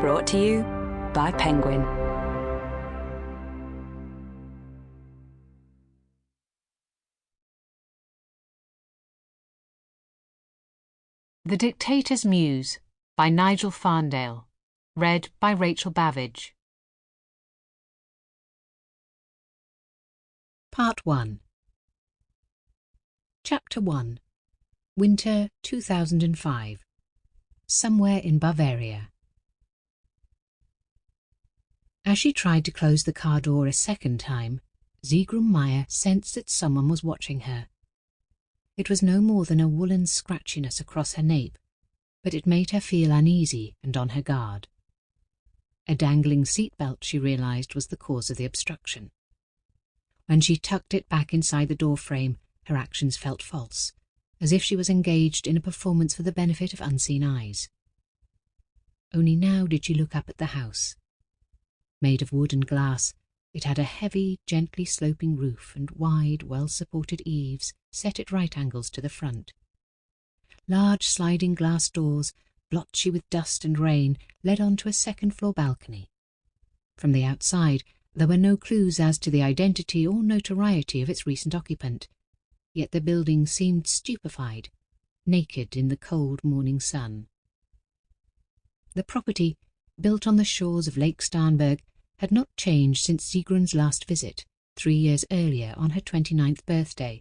Brought to you by Penguin. The Dictator's Muse by Nigel Farndale. Read by Rachel Bavidge. Part 1. Chapter 1. Winter 2005. Somewhere in Bavaria. As she tried to close the car door a second time, Sigrun Meyer sensed that someone was watching her. It was no more than a woolen scratchiness across her nape, but it made her feel uneasy and on her guard. A dangling seatbelt, she realized, was the cause of the obstruction. When she tucked it back inside the door frame, her actions felt false, as if she was engaged in a performance for the benefit of unseen eyes. Only now did she look up at the house. Made of wood and glass, it had a heavy, gently sloping roof and wide, well-supported eaves set at right angles to the front. Large sliding glass doors, blotchy with dust and rain, led on to a second-floor balcony. From the outside, there were no clues as to the identity or notoriety of its recent occupant, yet the building seemed stupefied, naked in the cold morning sun. The property, built on the shores of Lake Starnberg, had not changed since Sigrun's last visit, 3 years earlier on her 29th birthday.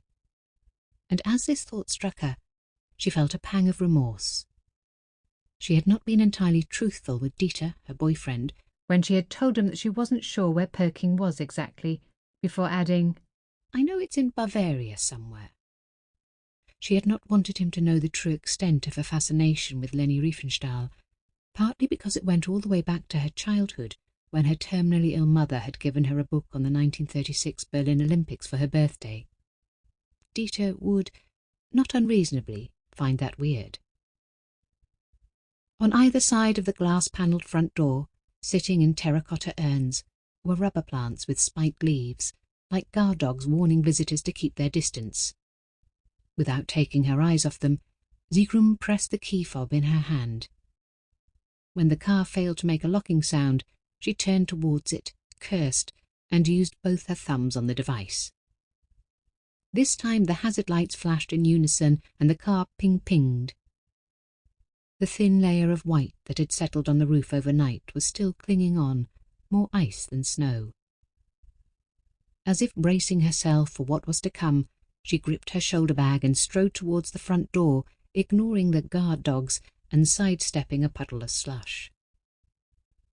And as this thought struck her, she felt a pang of remorse. She had not been entirely truthful with Dieter, her boyfriend, when she had told him that she wasn't sure where Perking was exactly, before adding, "I know it's in Bavaria somewhere." She had not wanted him to know the true extent of her fascination with Leni Riefenstahl, partly because it went all the way back to her childhood, when her terminally ill mother had given her a book on the 1936 Berlin Olympics for her birthday. Dieter would, not unreasonably, find that weird. On either side of the glass-panelled front door, sitting in terracotta urns, were rubber plants with spiked leaves, like guard dogs warning visitors to keep their distance. Without taking her eyes off them, Sigrun pressed the key fob in her hand. When the car failed to make a locking sound, she turned towards it, cursed, and used both her thumbs on the device. This time the hazard lights flashed in unison and the car ping-pinged. The thin layer of white that had settled on the roof overnight was still clinging on, more ice than snow. As if bracing herself for what was to come, she gripped her shoulder bag and strode towards the front door, ignoring the guard dogs and sidestepping a puddle of slush.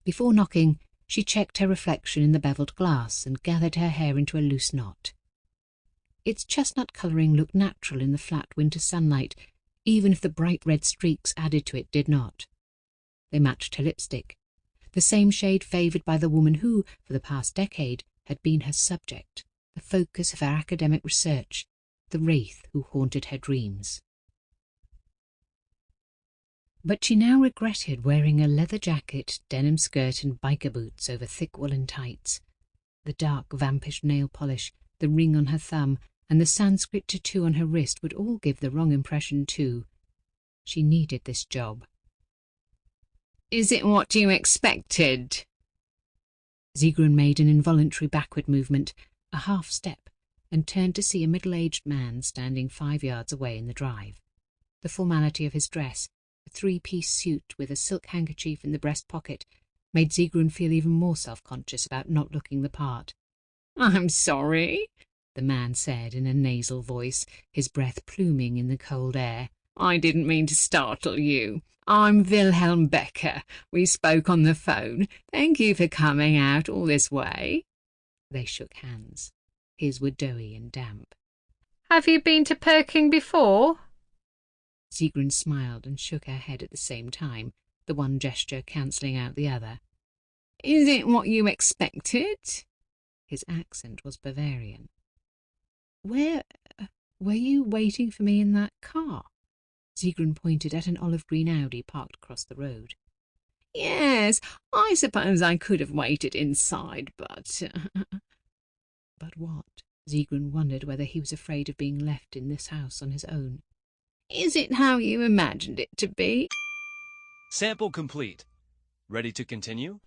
Before knocking, she checked her reflection in the beveled glass and gathered her hair into a loose knot. Its chestnut colouring looked natural in the flat winter sunlight, even if the bright red streaks added to it did not. They matched her lipstick, the same shade favoured by the woman who, for the past decade, had been her subject, the focus of her academic research, the wraith who haunted her dreams. But she now regretted wearing a leather jacket, denim skirt and biker boots over thick woolen tights. The dark, vampish nail polish, the ring on her thumb, and the Sanskrit tattoo on her wrist would all give the wrong impression too. She needed this job. "Is it what you expected?" Sigrun made an involuntary backward movement, a half step, and turned to see a middle-aged man standing 5 yards away in the drive. The formality of his dress, a three-piece suit with a silk handkerchief in the breast pocket, made Sigrun feel even more self-conscious about not looking the part. "I'm sorry," the man said in a nasal voice, his breath pluming in the cold air. "I didn't mean to startle you. I'm Wilhelm Becker. We spoke on the phone. Thank you for coming out all this way." They shook hands. His were doughy and damp. Have you been to Perking before? Sigrun smiled and shook her head at the same time, the one gesture cancelling out the other. "Is it what you expected?" His accent was Bavarian. "Where were you waiting for me in that car?" Sigrun pointed at an olive-green Audi parked across the road. "Yes, I suppose I could have waited inside, but—" But what? Sigrun wondered whether he was afraid of being left in this house on his own. "Is it how you imagined it to be?" Sample complete. Ready to continue?